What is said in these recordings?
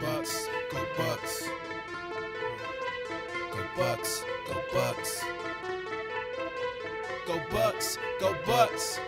Bucks, go Bucks. Go Bucks, go Bucks. Go Bucks, go Bucks.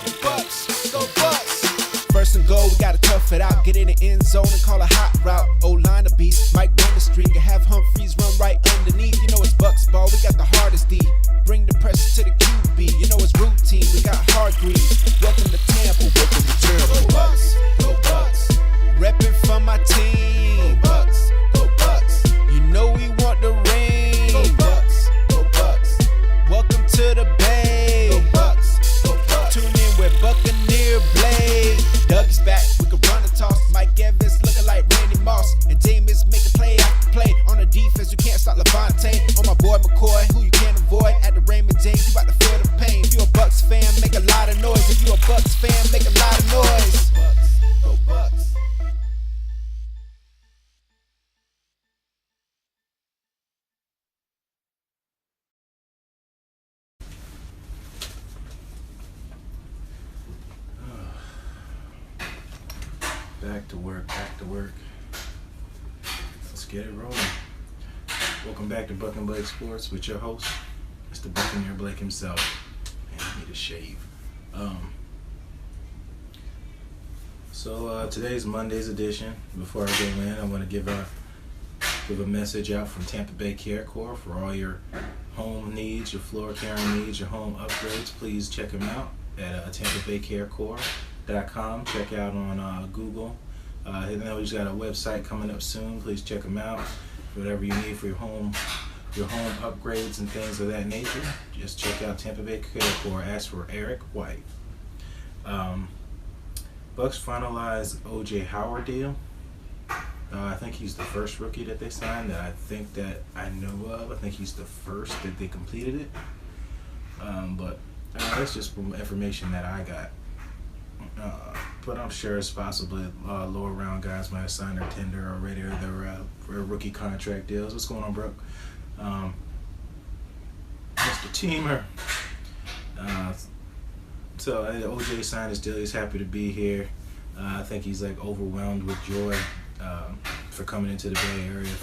Go Bucks, go Bucks. First and goal, we gotta tough it out. Get in the end zone and call a hot route. O-line a beast, Mike run the street. Can have Humphreys run right underneath. You know it's Bucks ball, we got the hardest D. Bring the pressure to the QB. You know it's routine, we got hard grease. Welcome to Tampa, welcome to Tampa. Go Bucks, go Bucks. Reppin' for my team. Go Bucks, go Bucks. You know we want the ring. Go Bucks, go Bucks. Welcome to the Bay. Go Bucks, go Bucks. Tune in with Buccaneer Blake. Doug's back, we can run the toss. Mike Evans looking like Randy Moss. And Jameis making play after play. On the defense, you can't stop Levante. On my boy McCoy, who you can't avoid. At the Raymond James, you about to feel the pain. If you a Bucks fan, make a lot of noise. If you a Bucks fan, make a lot of noise. Bucks, go Bucks. Back to work, back to work. Let's get it rolling. Welcome back to BUCNBLAKE Sports with your host, Mr. Buccaneer Blake himself. Man, I need a shave. So today's Monday's edition. Before I go in, I want to give a message out from Tampa Bay Care Corps for all your home needs, your floor caring needs, your home upgrades. Please check them out at TampaBayCareCorps.com. Check out on Google. I know he's got a website coming up soon. Please check him out. Whatever you need for your home upgrades and things of that nature, just check out Tampa Bay Care Corps. Ask for Eric White. Bucks finalized O.J. Howard deal. I think he's the first rookie that they signed that I know of. I think he's the first that they completed it. But that's just from information that I got. But I'm sure it's possibly lower round guys might have signed their tender already or their rookie contract deals. What's going on, Brooke? Mr. Teamer. So OJ signed his deal. He's happy to be here. I think he's like overwhelmed with joy for coming into the Bay Area,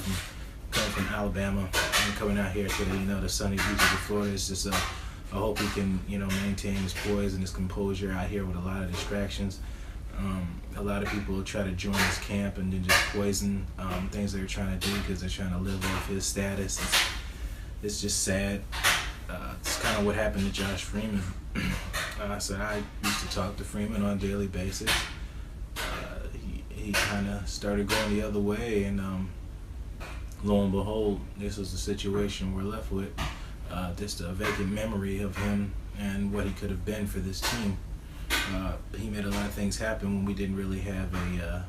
coming from Alabama and coming out here to the sunny beaches of Florida. It's just I hope he can maintain his poise and his composure out here with a lot of distractions. A lot of people try to join his camp and then just poison things they're trying to do because they're trying to live off his status. It's just sad. It's kind of what happened to Josh Freeman. So I used to talk to Freeman on a daily basis. He kind of started going the other way, and lo and behold, this was the situation we're left with. Just a vacant memory of him and what he could have been for this team. He made a lot of things happen when we didn't really have a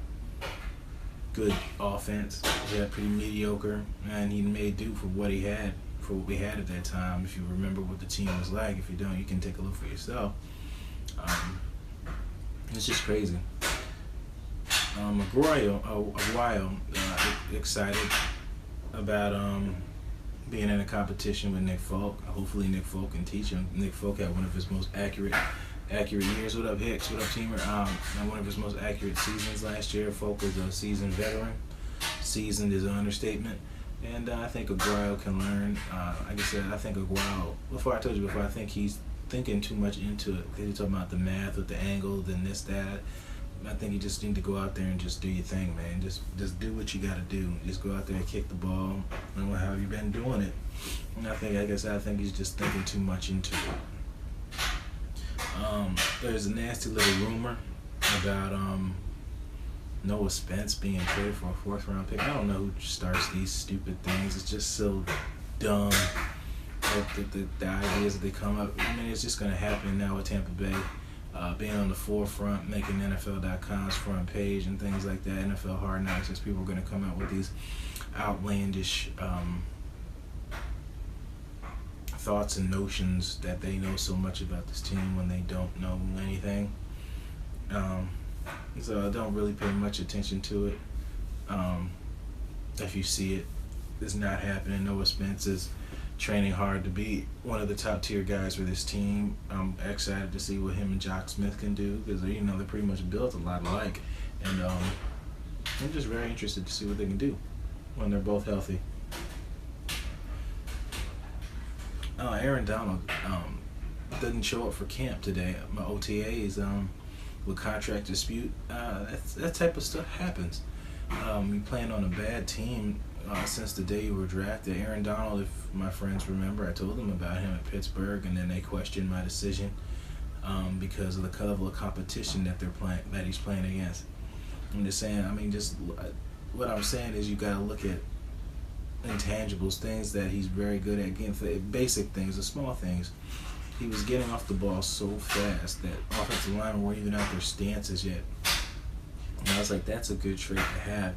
good offense. We had pretty mediocre, and he made do for what he had, for what we had at that time. If you remember what the team was like, if you don't, you can take a look for yourself. It's just crazy. Excited about being in a competition with Nick Folk. Hopefully Nick Folk can teach him. Nick Folk had one of his most accurate years. What up, Hicks? What up, Teamer? One of his most accurate seasons last year. Folk was a seasoned veteran. Seasoned is an understatement. And I think Aguayo can learn. Like I said, I think Aguayo, I think he's thinking too much into it. He's talking about the math with the angle, then this, that. I think you just need to go out there and just do your thing, man. Just do what you got to do. Just go out there and kick the ball. And how have you been doing it? And I think he's just thinking too much into it. There's a nasty little rumor about Noah Spence being traded for a fourth-round pick. I don't know who starts these stupid things. It's just so dumb. The ideas that they come up. I mean, it's just going to happen now with Tampa Bay. Being on the forefront, making NFL.com's front page and things like that, NFL Hard Knocks, as people are going to come out with these outlandish thoughts and notions that they know so much about this team when they don't know anything. So I don't really pay much attention to it. If you see it, it's not happening. Noah Spence is training hard to be one of the top tier guys for this team. I'm excited to see what him and Jock Smith can do because they're pretty much built a lot alike. And I'm just very interested to see what they can do when they're both healthy. Aaron Donald didn't show up for camp today. My OTAs with contract dispute. That type of stuff happens. You playing on a bad team since the day you were drafted. Aaron Donald, if my friends remember, I told them about him at Pittsburgh, and then they questioned my decision because of the level of competition that he's playing against. I'm just saying. I mean, what I'm saying is you got to look at intangibles, things that he's very good at getting, basic things, the small things. He was getting off the ball so fast that offensive linemen weren't even out their stances yet. And I was like, that's a good trait to have.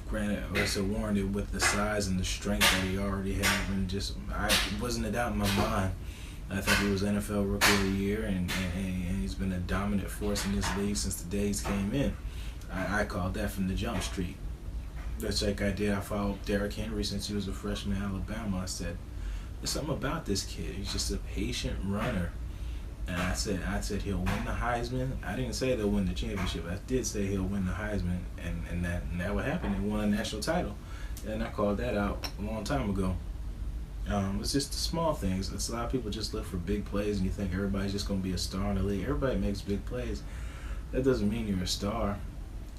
Granted, it's warranted with the size and the strength that he already had, and it wasn't a doubt in my mind. I think he was NFL Rookie of the Year, and he's been a dominant force in this league since the day he came in. I called that from the jump street. That's like I did. I followed Derrick Henry since he was a freshman in Alabama. I said, there's something about this kid. He's just a patient runner. And I said he'll win the Heisman. I didn't say they'll win the championship. I did say he'll win the Heisman, and that would happen. He won a national title. And I called that out a long time ago. It's just the small things. It's a lot of people just look for big plays, and you think everybody's just going to be a star in the league. Everybody makes big plays. That doesn't mean you're a star.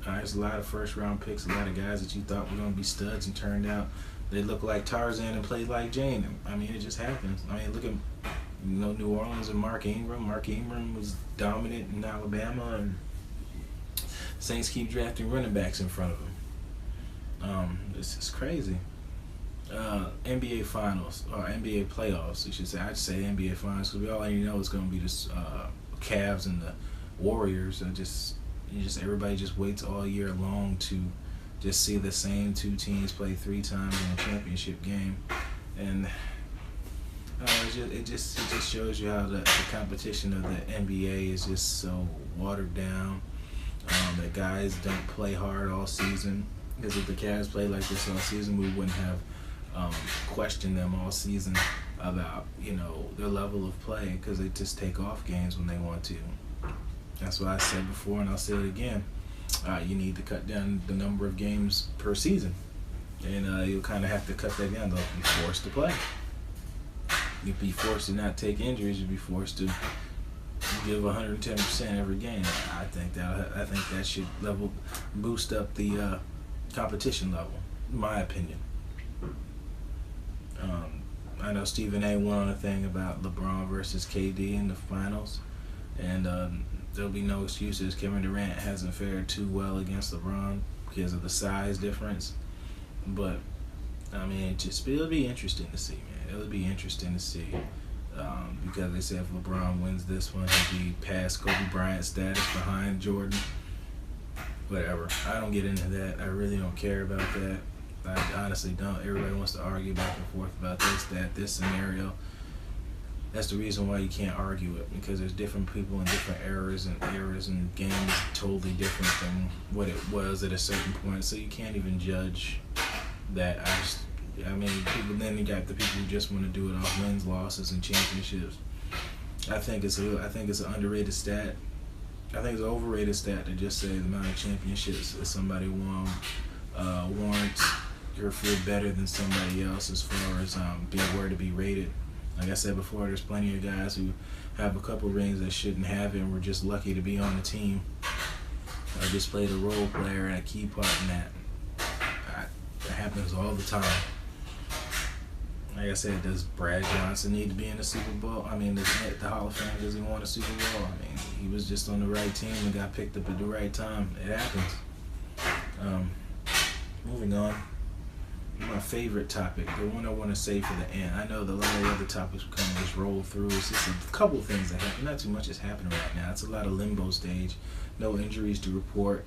There's a lot of first-round picks, a lot of guys that you thought were going to be studs and turned out they look like Tarzan and played like Jane. I mean, it just happens. I mean, look at New Orleans and Mark Ingram. Mark Ingram was dominant in Alabama, and Saints keep drafting running backs in front of him. This is crazy. NBA Finals, or NBA playoffs, you should say. I'd say NBA Finals because we already know it's going to be the Cavs and the Warriors. Everybody just waits all year long to just see the same two teams play 3 times in a championship game, and it just shows you how the competition of the NBA is just so watered down. That guys don't play hard all season, because if the Cavs played like this all season, we wouldn't have questioned them all season about their level of play, because they just take off games when they want to. That's what I said before, and I'll say it again. You need to cut down the number of games per season, and you'll kind of have to cut that down. They'll be forced to play. You'll be forced to not take injuries. You'll be forced to give 110% every game. I think that should boost up the competition level, in my opinion. I know Stephen A. went on a thing about LeBron versus KD in the finals, and there'll be no excuses. Kevin Durant hasn't fared too well against LeBron because of the size difference. But, I mean, it'll be interesting to see, man. It'll be interesting to see because they said if LeBron wins this one, he'll be past Kobe Bryant status behind Jordan. Whatever. I don't get into that. I really don't care about that. I honestly don't. Everybody wants to argue back and forth about this scenario. That's the reason why you can't argue it, because there's different people in different eras and games totally different than what it was at a certain point. So you can't even judge that. Then you got the people who just want to do it off wins, losses, and championships. I think it's an underrated stat. I think it's an overrated stat to just say the amount of championships that somebody won warrants your feel better than somebody else as far as being worthy to be rated. Like I said before, there's plenty of guys who have a couple rings that shouldn't have it and were just lucky to be on the team. Or just played a role player and a key part in that. That happens all the time. Like I said, does Brad Johnson need to be in the Super Bowl? I mean, the Hall of Fame, does he want a Super Bowl? I mean, he was just on the right team and got picked up at the right time. It happens. Moving on. My favorite topic, the one I want to save for the end. I know that a lot of the other topics will kind of just roll through. It's just a couple things that happen. Not too much is happening right now. It's a lot of limbo stage. No injuries to report.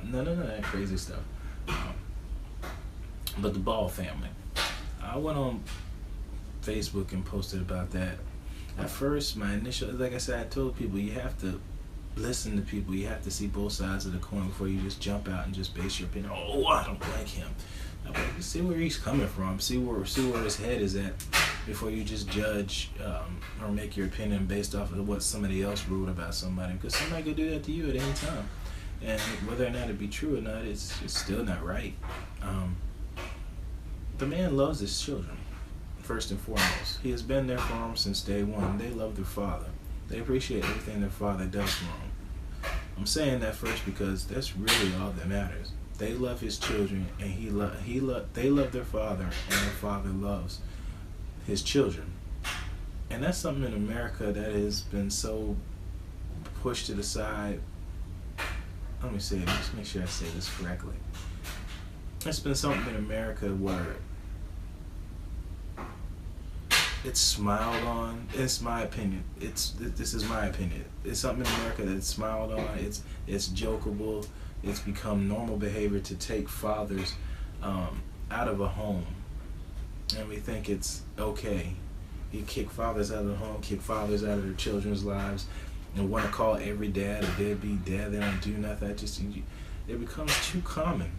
None of that crazy stuff. But the Ball family. I went on Facebook and posted about that. At first, my initial, like I said, I told people you have to listen to people. You have to see both sides of the coin before you just jump out and just base your opinion. Oh, I don't like him. See where he's coming from. See where his head is at before you just judge or make your opinion based off of what somebody else wrote about somebody. Because somebody could do that to you at any time. And whether or not it be true or not, it's still not right. The man loves his children, first and foremost. He has been there for them since day one. They love their father. They appreciate everything their father does for them. I'm saying that first because that's really all that matters. They love his children, and they love their father, and their father loves his children. And that's something in America that has been so pushed to the side. Let me say it. Let's make sure I say this correctly. It's been something in America where it's smiled on. It's my opinion. This is my opinion. It's something in America that's smiled on. It's jokeable. It's become normal behavior to take fathers out of a home, and we think it's okay. You kick fathers out of the home, kick fathers out of their children's lives, and want to call every dad a deadbeat dad. They don't do nothing. It becomes too common,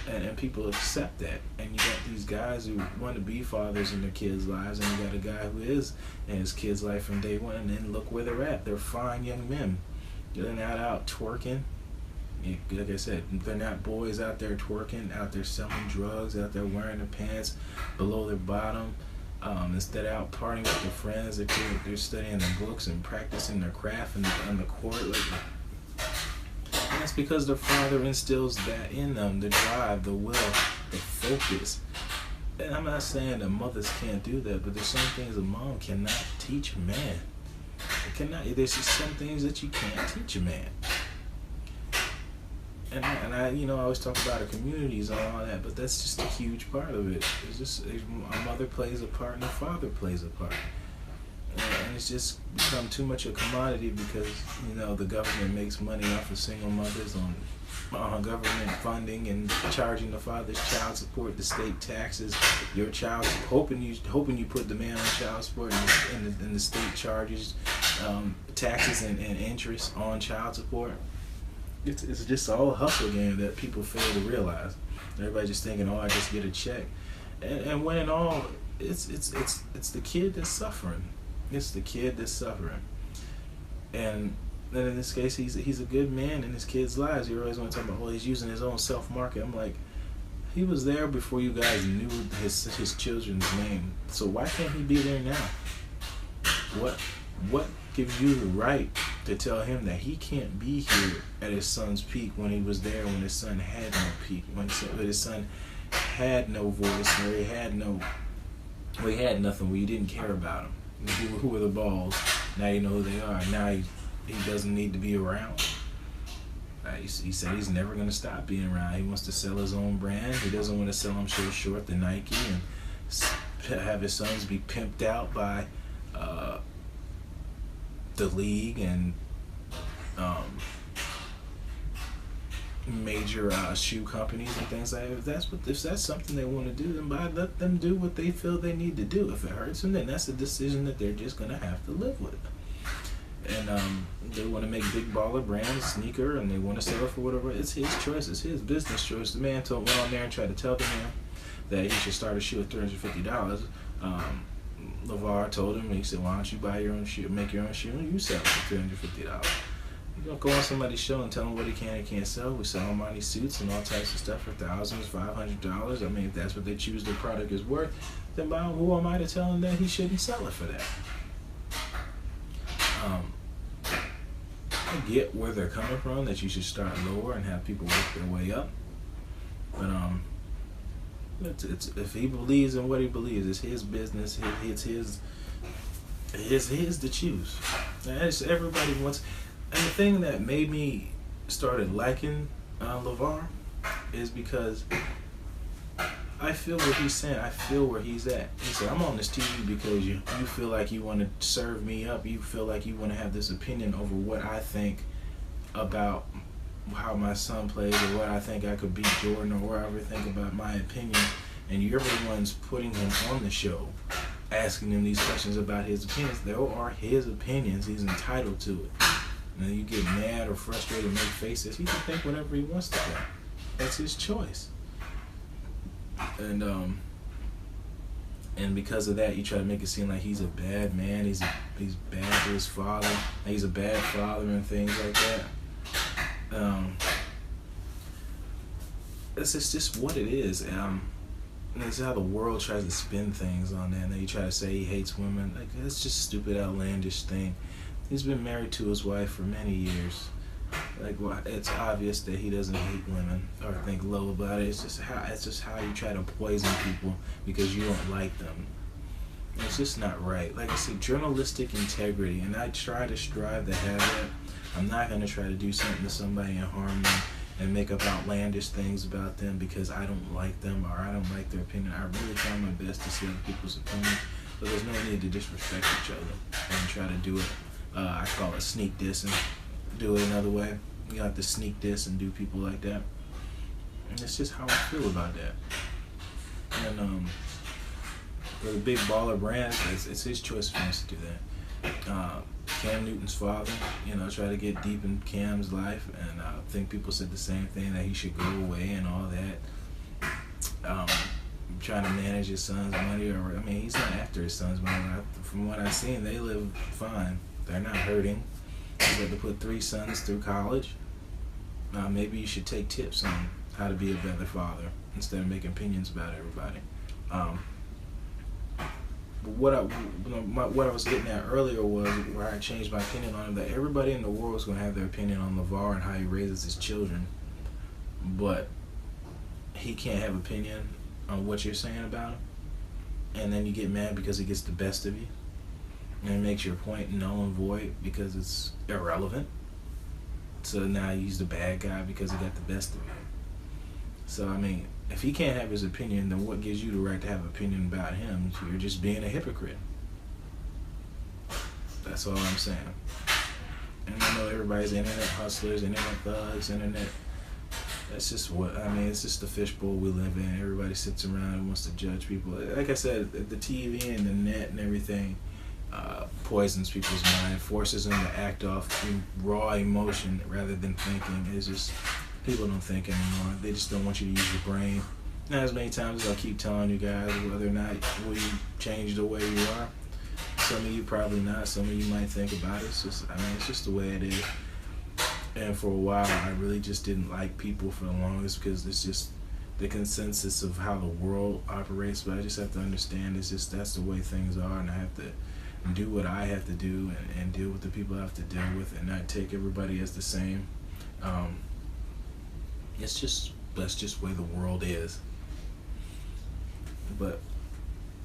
and people accept that. And you got these guys who want to be fathers in their kids' lives, and you got a guy who is in his kid's life from day one, and then look where they're at. They're fine young men. They're not out twerking. Like I said, they're not boys out there twerking, out there selling drugs, out there wearing their pants below their bottom. Instead of out partying with their friends, they're studying their books and practicing their craft on the court. And that's because their father instills that in them, the drive, the will, the focus. And I'm not saying that mothers can't do that, but there's some things a mom cannot teach a man. There's just some things that you can't teach a man. And I always talk about the communities and all that, but that's just a huge part of it. It's just a mother plays a part and a father plays a part. And it's just become too much a commodity because, the government makes money off of single mothers on government funding and charging the father's child support, the state taxes, your child, hoping you put the man on child support, and the state charges taxes and interest on child support. It's just all a hustle game that people fail to realize. Everybody just thinking, I just get a check, and when in all, it's the kid that's suffering. It's the kid that's suffering, and then in this case, he's a good man in his kids' lives. You always want to talk about, he's using his own self-market. I'm like, he was there before you guys knew his children's name. So why can't he be there now? What gives you the right to tell him that he can't be here at his son's peak when he was there when his son had no peak, when his son had no voice, where he had nothing, where you didn't care about him? Who were the balls? Now you know who they are. Now he doesn't need to be around. He said he's never going to stop being around. He wants to sell his own brand. He doesn't want to sell them so short to Nike and have his sons be pimped out by the league and major shoe companies and things like that. If that's something they want to do, then let them do what they feel they need to do. If it hurts them, then that's a decision that they're just going to have to live with. And they want to make big baller brand sneaker, and they want to sell it for whatever. It's his choice. It's his business choice. The man went on there and tried to tell the man that he should start a shoe at $350. LAVAR told him, he said, why don't you buy your own shoe, make your own shoe, and you sell it for $350. You don't go on somebody's show and tell them what he can and can't sell. We sell Armani suits and all types of stuff for thousands, $500. I mean, if that's what they choose their product is worth, then who am I to tell him that he shouldn't sell it for that? I get where they're coming from, that you should start lower and have people work their way up. But it's if he believes in what he believes, it's his business. It's his to choose. As everybody wants. And the thing that made me started liking LAVAR is because I feel what he's saying. I feel where he's at. He said, I'm on this TV because you feel like you want to serve me up. You feel like you want to have this opinion over what I think about how my son plays, or what I think I could beat Jordan, or whatever I think about my opinion. And you're the ones putting him on the show, asking him these questions about his opinions. There are his opinions. He's entitled to it. And then you get mad or frustrated and make faces. He can think whatever he wants to think. That's his choice. And because of that, you try to make it seem like he's a bad man. He's bad to his father. He's a bad father and things like that. it's just what it is. And it's how the world tries to spin things on that. And then you try to say he hates women. Like, that's just a stupid, outlandish thing. He's been married to his wife for many years. Like, well, it's obvious that he doesn't hate women or think low about it. It's just how you try to poison people because you don't like them. And it's just not right. Like I said, journalistic integrity, and I try to strive to have that. I'm not going to try to do something to somebody and harm them and make up outlandish things about them because I don't like them or I don't like their opinion. I really try my best to see other people's opinion, but there's no need to disrespect each other and try to do it. I call it sneak diss and do it another way. You have to sneak diss and do people like that. And it's just how I feel about that. And for the big baller brands, it's his choice for us to do that. Cam Newton's father, try to get deep in Cam's life, and I think people said the same thing, that he should go away and all that. Trying to manage his son's money, he's not after his son's money. From what I've seen, they live fine. They're not hurting. He's got to put 3 sons through college. Maybe you should take tips on how to be a better father instead of making opinions about everybody. But what I was getting at earlier was where I changed my opinion on him, that everybody in the world is going to have their opinion on LAVAR and how he raises his children, but he can't have opinion on what you're saying about him, and then you get mad because he gets the best of you, and it makes your point null and void because it's irrelevant. So now he's the bad guy because he got the best of you. So if he can't have his opinion, then what gives you the right to have an opinion about him? You're just being a hypocrite. That's all I'm saying. And I know everybody's internet hustlers, internet thugs, internet. That's just it's just the fishbowl we live in. Everybody sits around and wants to judge people. Like I said, the TV and the net and everything poisons people's mind, forces them to act off raw emotion rather than thinking. It's just, people don't think anymore. They just don't want you to use your brain. Not as many times as I keep telling you guys, whether or not will you change the way you are. Some of you probably not. Some of you might think about it. It's just, it's just the way it is. And for a while, I really just didn't like people for the longest because it's just the consensus of how the world operates. But I just have to understand it's just that's the way things are, and I have to do what I have to do and deal with the people I have to deal with, and not take everybody as the same. That's just the way the world is. But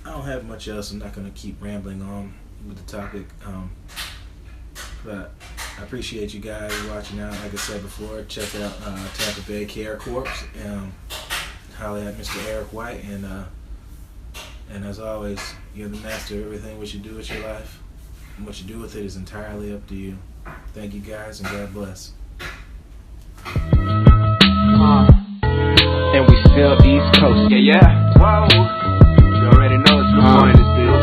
I don't have much else. I'm not going to keep rambling on with the topic. But I appreciate you guys watching out. Like I said before, check out Tampa Bay Care Corps. Holler at Mr. Eric White. And as always, you're the master of everything. What you do with your life and what you do with it is entirely up to you. Thank you guys, and God bless. And we still East Coast. Yeah. Whoa. You already know it's Snoop Boy in this bitch.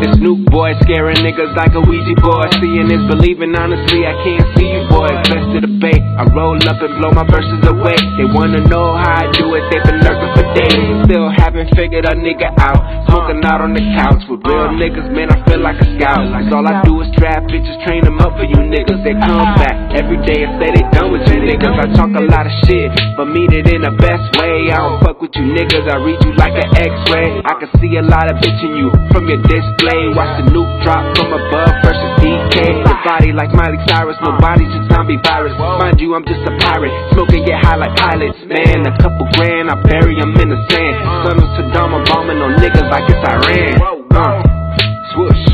It's Snoop Boy scaring niggas like a Ouija board. Seeing is believing, honestly, I can't see you boys. Best to debate, I roll up and blow my verses away. They wanna know how I do it, they've been lurking for days. Still haven't figured a nigga out. Smoking out on the couch with real niggas, man, I feel like a scout. Cause all I do is trap bitches, train them up for you niggas. They come back every day and say they done with you niggas. I talk a lot of shit, but mean it in the best way. I don't fuck with you niggas, I read you like an x-ray. I can see a lot of bitch in you from your display. Watch the nuke drop from above versus DK. Your body like Miley Cyrus, nobody's a zombie virus. Mind you, I'm just a pirate, smoking get high like pilots. Man, a couple grand, I bury them in the sand. Son of Saddam, I'm bombing on niggas like it's Iran. Swoosh,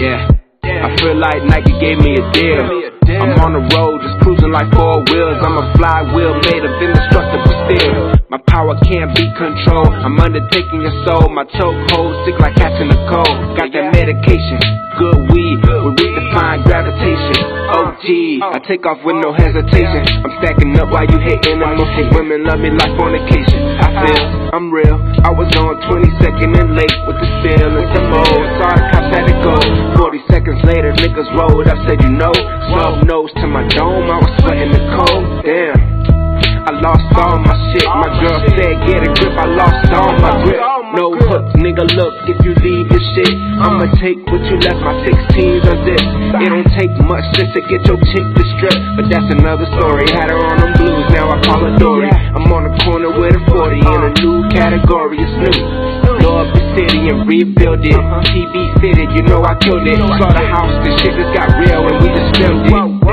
yeah. I feel like Nike gave me a deal. I'm on the road, just cruising like 4 wheels. I'm a flywheel made of indestructible steel. My power can't be controlled. I'm undertaking your soul. My chokehold sick like catching a cold. Got that medication, good weed, will redefine gravitation. OG, I take off with no hesitation. I'm stacking up while you hating. And most women love me like fornication. I feel I'm real. I was on 22nd and late with the steel and some old. Saw the cops had to go. 40 seconds later, niggas rolled up, said you know. Snub nose to my dome, I was sweating the cold. Damn, I lost all my shit. My girl said get a grip, I lost all my grip. No hooks, nigga, look, if you leave this shit it. I'ma take what you left my 16s unzip. It don't take much just to get your chick to strip, but that's another story. Had her on them blues, now I call her Dory. I'm on the corner with a 40 in a new category. It's new. Blow up the city and rebuild it. TV fitted, you know I killed it. Saw the house, the shit just got real and we just filmed it.